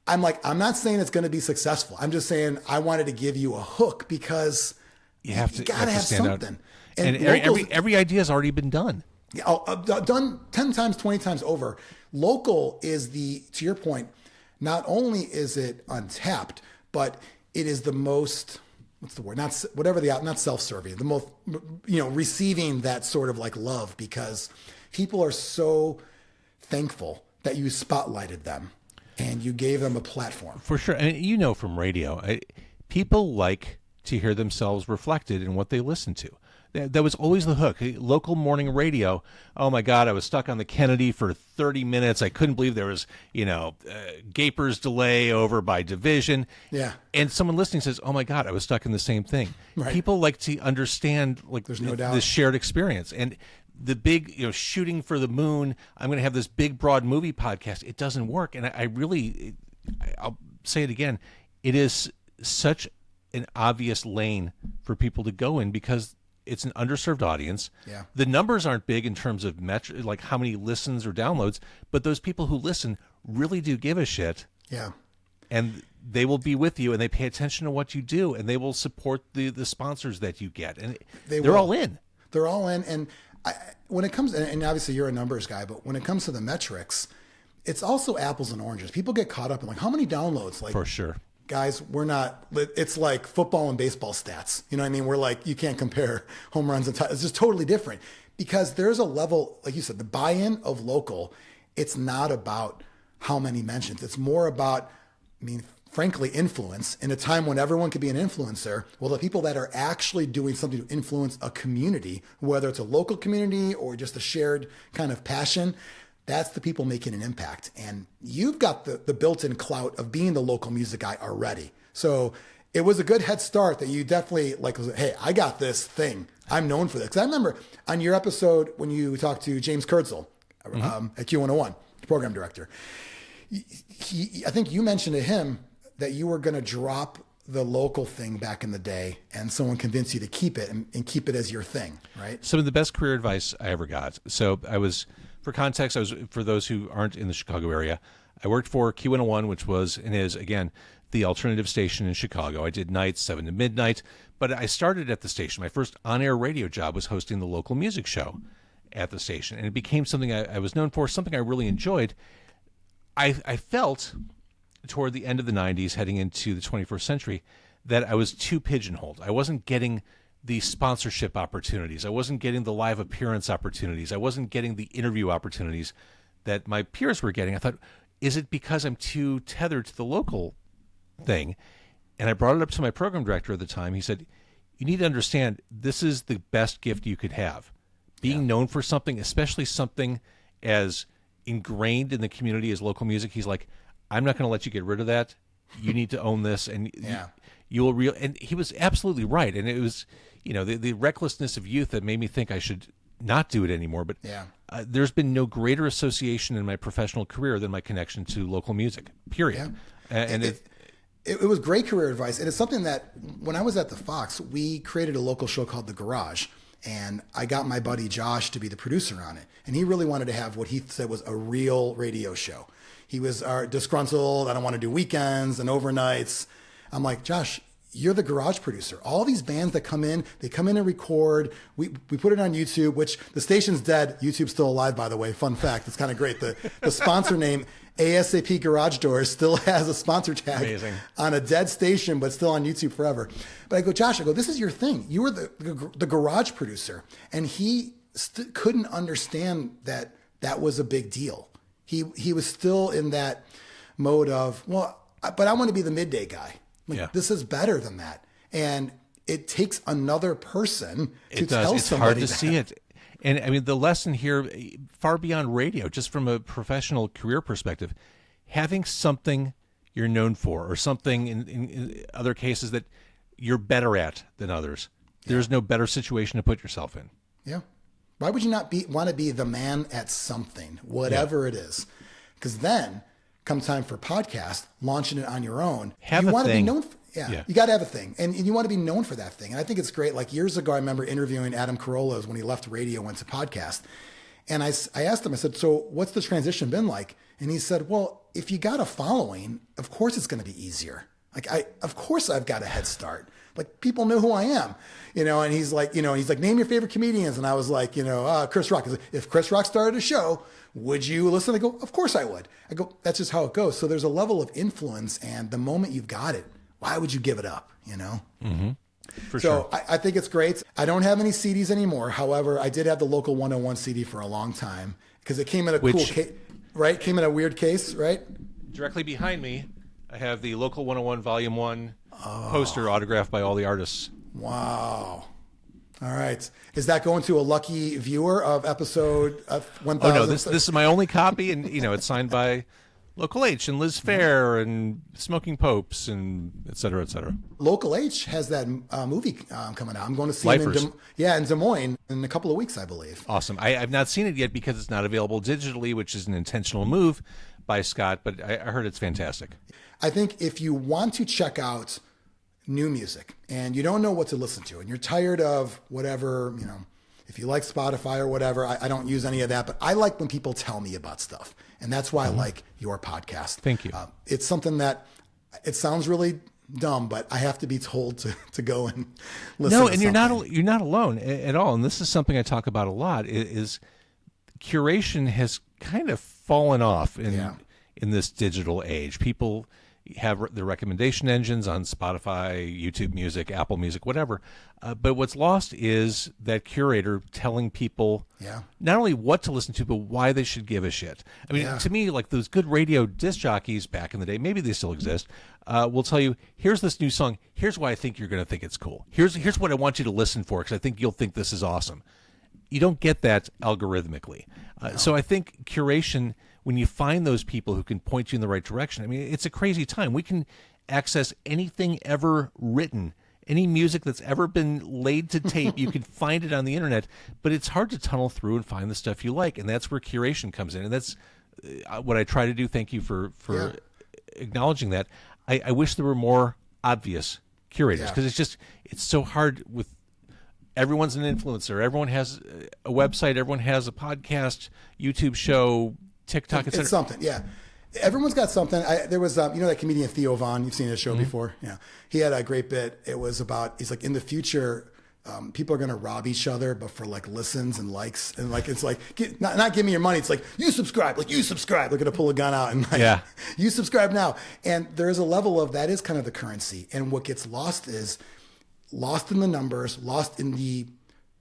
I'm like, I'm not saying it's going to be successful. I'm just saying I wanted to give you a hook because you got to have something. And every idea has already been done. Done 10 times, 20 times over. Local is to your point, not only is it untapped, but it is the most, what's the word? Not self-serving, the most, receiving that sort of like love because people are so thankful that you spotlighted them and you gave them a platform. For sure. And from radio, people like to hear themselves reflected in what they listen to. That was always the hook. Local morning radio. Oh my God, I was stuck on the Kennedy for 30 minutes. I couldn't believe there was, Gaper's delay over by division. Yeah. And someone listening says, oh my God, I was stuck in the same thing. Right. People like to understand there's no doubt. The shared experience. And the big, shooting for the moon, I'm going to have this big, broad movie podcast. It doesn't work. And I'll say it again. It is such an obvious lane for people to go in because it's an underserved audience. Yeah. The numbers aren't big in terms of like how many listens or downloads, but those people who listen really do give a shit. Yeah. And they will be with you and they pay attention to what you do and they will support the sponsors that you get. And they're all in. They're all in. And when it comes, and obviously you're a numbers guy, but when it comes to the metrics, it's also apples and oranges. People get caught up in like how many downloads? Like, for sure. Guys, it's like football and baseball stats. You know what I mean? We're like, you can't compare home runs and it's just totally different because there's a level, like you said, the buy-in of local, it's not about how many mentions. It's more about, frankly, influence in a time when everyone could be an influencer. Well, the people that are actually doing something to influence a community, whether it's a local community or just a shared kind of passion, that's the people making an impact. And you've got the built-in clout of being the local music guy already. So it was a good head start that you definitely hey, I got this thing. I'm known for this. Because I remember on your episode when you talked to James Kurtzel at Q101, the program director, I think you mentioned to him that you were going to drop the local thing back in the day and someone convinced you to keep it and keep it as your thing, right? Some of the best career advice I ever got. So for context, for those who aren't in the Chicago area, I worked for Q101, which was and is, again, the alternative station in Chicago. I did nights, 7 to midnight, but I started at the station. My first on-air radio job was hosting the local music show at the station, and it became something I was known for, something I really enjoyed. I felt toward the end of the 90s, heading into the 21st century, that I was too pigeonholed. I wasn't getting the sponsorship opportunities. I wasn't getting the live appearance opportunities. I wasn't getting the interview opportunities that my peers were getting. I thought, is it because I'm too tethered to the local thing? And I brought it up to my program director at the time. He said, you need to understand, this is the best gift you could have. Being known for something, especially something as ingrained in the community as local music. He's like, I'm not going to let you get rid of that. You need to own this. And you will and he was absolutely right. And it was, the recklessness of youth that made me think I should not do it anymore. But there's been no greater association in my professional career than my connection to local music, period. Yeah. And it was great career advice. And it's something that when I was at the Fox, we created a local show called The Garage. And I got my buddy Josh to be the producer on it. And he really wanted to have what he said was a real radio show. He was disgruntled. I don't want to do weekends and overnights. I'm like, Josh, you're the garage producer. All these bands that come in, they come in and record. We put it on YouTube, which the station's dead. YouTube's still alive, by the way. Fun fact. It's kind of great. The sponsor name, ASAP Garage Doors, still has a sponsor tag. Amazing. On a dead station, but still on YouTube forever. But I go, Josh, this is your thing. You were the garage producer. And he couldn't understand that was a big deal. He was still in that mode of, well, but I want to be the midday guy. This is better than that. And it takes another person to tell it's somebody hard to see it. And I mean, the lesson here, far beyond radio, just from a professional career perspective, having something you're known for or something in other cases that you're better at than others. There's no better situation to put yourself in. Yeah. Why would you not want to be the man at something, whatever it is? Because then come time for podcast, launching it on your own. Have you a want thing. To be known for, you got to have a thing. And you want to be known for that thing. And I think it's great. Like years ago, I remember interviewing Adam Carolla when he left radio, went to podcast. And I asked him, I said, so what's the transition been like? And he said, well, if you got a following, of course it's going to be easier. Of course I've got a head start. Like people know who I am, and he's like, name your favorite comedians. And I was like, Chris Rock. If Chris Rock started a show, would you listen? I go, of course I would. I go, that's just how it goes. So there's a level of influence, and the moment you've got it, why would you give it up? Mm-hmm. For so sure. I think it's great. I don't have any CDs anymore. However, I did have the Local 101 CD for a long time because it came in a cool case, right? Came in a weird case, right? Directly behind me, I have the Local 101 Volume 1 poster autographed by all the artists. Wow. All right. Is that going to a lucky viewer of episode 1000? Oh, no, this is my only copy, and, it's signed by Local H and Liz Phair and Smoking Popes and et cetera, et cetera. Local H has that movie coming out. I'm going to see Lifers. him in Des Moines in a couple of weeks, I believe. Awesome. I've not seen it yet because it's not available digitally, which is an intentional move by Scott, but I heard it's fantastic. I think if you want to check out new music and you don't know what to listen to and you're tired of whatever, if you like Spotify or whatever, I don't use any of that, but I like when people tell me about stuff. And that's why I like your podcast. Thank you. It's something that it sounds really dumb, but I have to be told to go and listen No, to and something. you're not alone at all. And this is something I talk about a lot is curation has kind of fallen off in this digital age. People have their recommendation engines on Spotify, YouTube Music, Apple Music, whatever. But what's lost is that curator telling people not only what to listen to, but why they should give a shit. I mean, to me, like those good radio disc jockeys back in the day, maybe they still exist, will tell you, here's this new song. Here's why I think you're going to think it's cool. Here's what I want you to listen for because I think you'll think this is awesome. You don't get that algorithmically. So I think curation, when you find those people who can point you in the right direction, I mean, it's a crazy time. We can access anything ever written, any music that's ever been laid to tape. You can find it on the internet, but it's hard to tunnel through and find the stuff you like. And that's where curation comes in. And that's what I try to do. Thank you for acknowledging that. I wish there were more obvious curators because it's so hard with everyone's an influencer. Everyone has a website. Everyone has a podcast, YouTube show, TikTok, etc. It's something, Everyone's got something. There was, that comedian Theo Von. You've seen his show before, He had a great bit. It was about he's like in the future, people are going to rob each other, but for like listens and likes, and like it's like not give me your money. It's like you subscribe. They're going to pull a gun out and you subscribe now. And there is a level of that is kind of the currency. And what gets lost is lost in the numbers, lost in the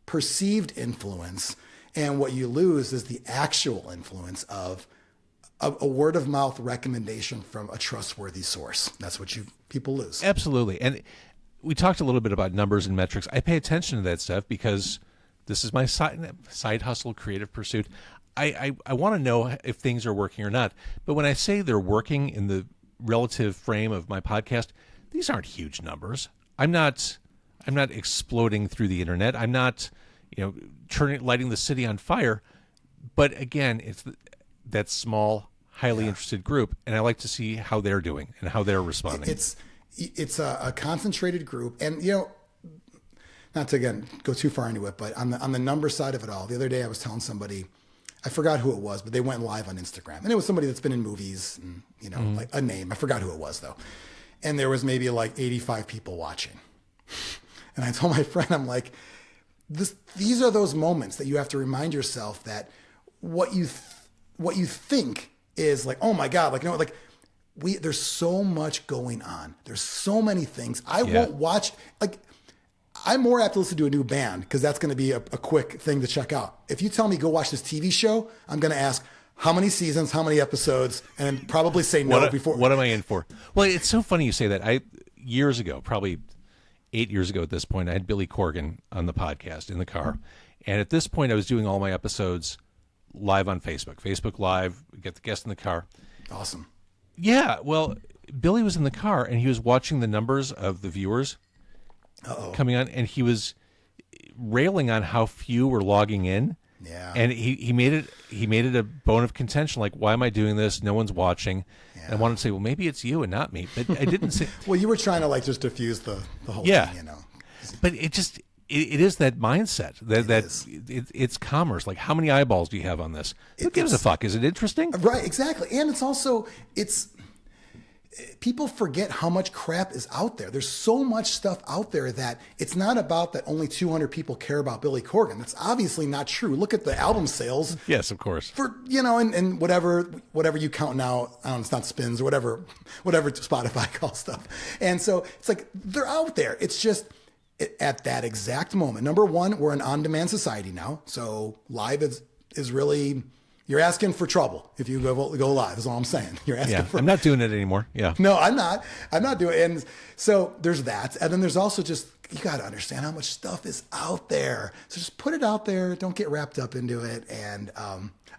perceived influence. And what you lose is the actual influence of a word of mouth recommendation from a trustworthy source. That's what people lose. Absolutely. And we talked a little bit about numbers and metrics. I pay attention to that stuff because this is my side hustle, creative pursuit. I want to know if things are working or not. But when I say they're working in the relative frame of my podcast, these aren't huge numbers. I'm not exploding through the internet. I'm not, lighting the city on fire. But again, it's that small, highly interested group, and I like to see how they're doing and how they're responding. It's a concentrated group, and not to again go too far into it, but on the number side of it all, the other day I was telling somebody, I forgot who it was, but they went live on Instagram, and it was somebody that's been in movies, and like a name. I forgot who it was though, and there was maybe like 85 people watching, and I told my friend, I'm like, these are those moments that you have to remind yourself that what you think is like, oh my God, like there's so much going on. There's so many things. I won't watch, like, I'm more apt to listen to a new band because that's going to be a quick thing to check out. If you tell me go watch this TV show, I'm going to ask how many seasons, how many episodes, and probably say no before. What am I in for? Well, it's so funny you say that. Years ago, probably 8 years ago at this point, I had Billy Corgan on the podcast in the car. And at this point, I was doing all my episodes live on Facebook Live, get the guest in the car. Awesome. Yeah, well, Billy was in the car, and he was watching the numbers of the viewers coming on, and he was railing on how few were logging in. Yeah. And he made it a bone of contention, like, why am I doing this? No one's watching. Yeah. And I wanted to say, well, maybe it's you and not me. But I didn't say... Well, you were trying to, like, just diffuse the whole thing, But it just... It is that mindset it's commerce. Like, how many eyeballs do you have on this? Who gives a fuck? Is it interesting? Right, exactly. And it's people forget how much crap is out there. There's so much stuff out there that it's not about that only 200 people care about Billy Corgan. That's obviously not true. Look at the album sales. Yes, of course. For, and whatever you count now, I don't know, it's not spins or whatever Spotify calls stuff. And so it's like, they're out there. It's just, at that exact moment. Number one, we're an on-demand society now. So live is really, you're asking for trouble if you go live, is all I'm saying. You're asking for... I'm not doing it anymore. Yeah. No, I'm not doing it. And so there's that. And then there's also just, you got to understand how much stuff is out there. So just put it out there. Don't get wrapped up into it. And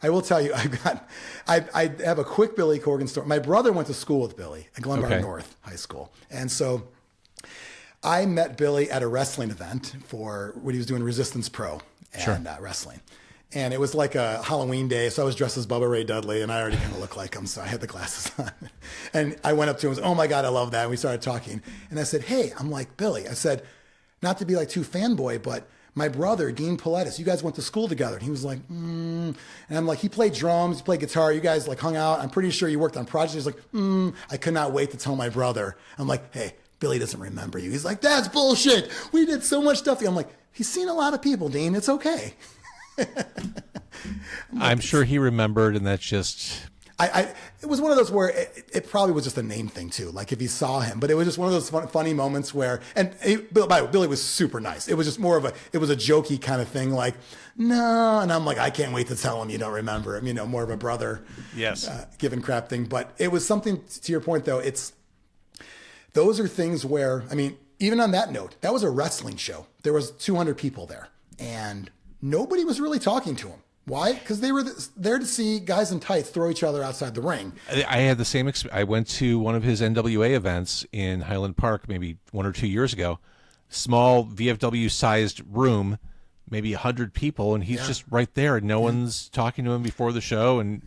I will tell you, I have a quick Billy Corgan story. My brother went to school with Billy at Glenbard North High School. And so I met Billy at a wrestling event for when he was doing Resistance Pro and wrestling. And it was like a Halloween day, so I was dressed as Bubba Ray Dudley, and I already kind of looked like him, so I had the glasses on. And I went up to him and was, oh my God, I love that. And we started talking. And I said, hey, I'm like Billy. I said, not to be like too fanboy, but my brother, Dean Paulettis, you guys went to school together. And he was like, And I'm like, he played drums, he played guitar, you guys like hung out. I'm pretty sure you worked on projects. He's like, I could not wait to tell my brother. I'm like, hey, Billy doesn't remember you. He's like, that's bullshit. We did so much stuff. I'm like, he's seen a lot of people, Dean. It's okay. I'm sure he remembered, and that's just... It was one of those where it probably was just a name thing too. Like if he saw him, but it was just one of those funny moments where, Billy was super nice. It was just more of it was a jokey kind of thing. Like, no. And I'm like, I can't wait to tell him you don't remember him, more of a brother, giving crap thing. But it was something, to your point though, those are things where, even on that note, that was a wrestling show. There was 200 people there and nobody was really talking to him. Why? Because they were there to see guys in tights throw each other outside the ring. I had the same experience. I went to one of his NWA events in Highland Park maybe 1 or 2 years ago. Small VFW-sized room, maybe 100 people, and he's just right there, and no one's talking to him before the show. And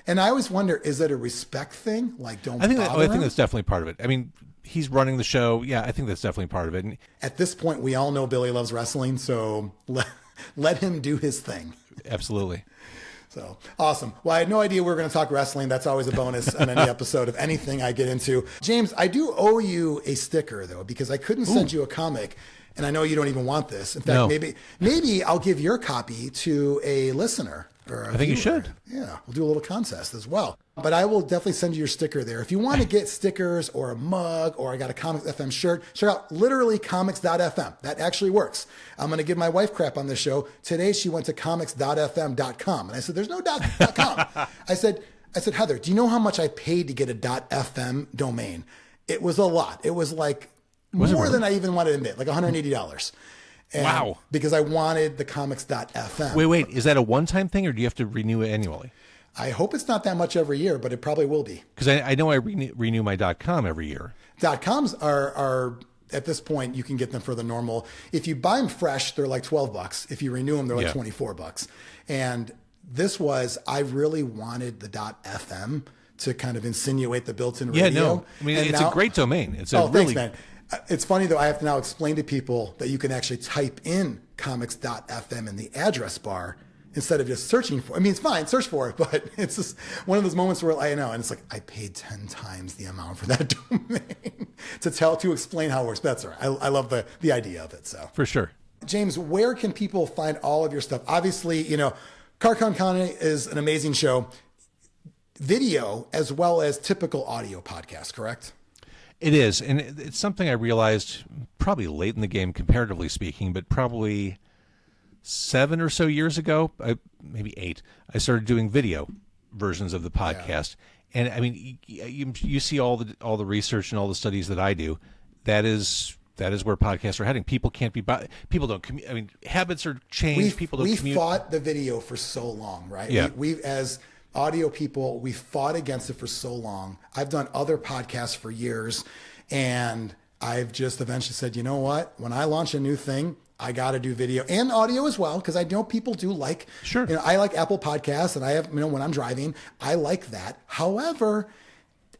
And I always wonder, is it a respect thing? Like, I think that's definitely part of it. He's running the show. Yeah, I think that's definitely part of it. And at this point, we all know Billy loves wrestling, so let him do his thing. Absolutely. So awesome. Well, I had no idea we were going to talk wrestling. That's always a bonus on any episode of anything I get into. James, I do owe you a sticker, though, because I couldn't send you a comic. And I know you don't even want this. In fact, maybe I'll give your copy to a listener. I think you should. Yeah, we'll do a little contest as well. But I will definitely send you your sticker there. If you want to get stickers or a mug or I got a Comics FM shirt, check out literally comics.fm. That actually works. I'm going to give my wife crap on this show. Today she went to comics.fm.com. And I said, there's no .com. I said, Heather, do you know how much I paid to get a .fm domain? It was a lot. It was like more than I even wanted to admit, like $180. Wow. Because I wanted the comics.fm. Wait. Is that a one-time thing or do you have to renew it annually? I hope it's not that much every year, but it probably will be. Because I know I renew my .com every year. .coms are at this point, you can get them for the normal. If you buy them fresh, they're like $12. If you renew them, they're like $24. And this was, I really wanted the .fm to kind of insinuate the built-in radio. Yeah, no. It's a great domain. It's thanks, man. It's funny, though, I have to now explain to people that you can actually type in comics.fm in the address bar instead of just searching for it. I mean, it's fine, search for it, but it's just one of those moments where I know, and it's like, I paid 10 times the amount for that domain to explain how it works. But that's all right. I love the idea of it. So For sure. James, where can people find all of your stuff? Obviously, Car Con Carne is an amazing show, video as well as typical audio podcast, correct? It is, and it's something I realized probably late in the game, comparatively speaking, but probably 7 or so years ago, maybe 8, I started doing video versions of the podcast. Yeah. And I mean, you see all the research and all the studies that I do. That is where podcasts are heading. People can't be. People don't. I mean, habits are changed. People don't. We fought the video for so long, right? Yeah. We as audio people, we fought against it for so long. I've done other podcasts for years, and I've just eventually said, you know what? When I launch a new thing, I got to do video and audio as well, because I know people do like. Sure. I like Apple Podcasts, and I have, when I'm driving, I like that. However,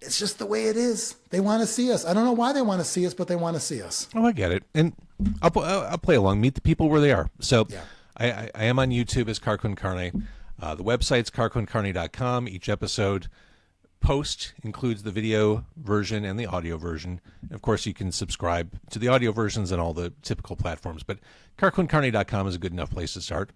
it's just the way it is. They want to see us. I don't know why they want to see us, but they want to see us. Oh, I get it. And I'll play along, meet the people where they are. So yeah. I am on YouTube as Car Con Carne. The website's carconcarne.com. Each episode post includes the video version and the audio version. And of course, you can subscribe to the audio versions and all the typical platforms. But carconcarne.com is a good enough place to start.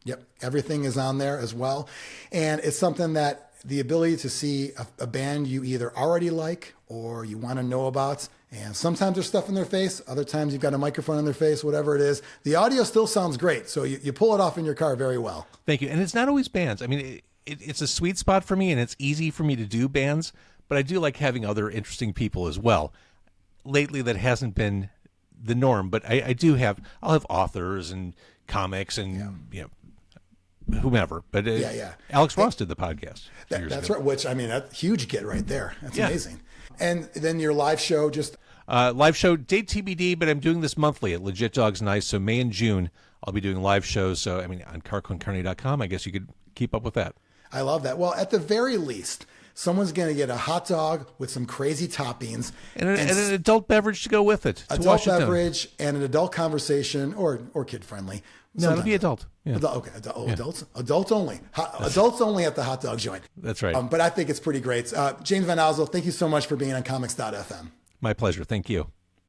Yep. Everything is on there as well. And it's something that the ability to see a band you either already like or you want to know about. And sometimes there's stuff in their face. Other times you've got a microphone in their face, whatever it is. The audio still sounds great. So you pull it off in your car very well. Thank you. And it's not always bands. I mean, it's a sweet spot for me, and it's easy for me to do bands. But I do like having other interesting people as well. Lately, that hasn't been the norm. But I'll have authors and comics and, whomever. But Alex Ross did the podcast. That's right. Which, I mean, that's a huge get right there. That's amazing. And then your live show, just live show date TBD, but I'm doing this monthly at Legit Dogs Nice. So May and June, I'll be doing live shows. So I mean, on carconcarne.com, I guess you could keep up with that. I love that. Well, at the very least, someone's going to get a hot dog with some crazy toppings and an adult beverage to go with it. Adult beverage and an adult conversation, or kid friendly. No, it'll be adult. Yeah. Adults? Adults only. Adults only at the hot dog joint. That's right. But I think it's pretty great. James VanOsdol, thank you so much for being on comics.fm. My pleasure. Thank you.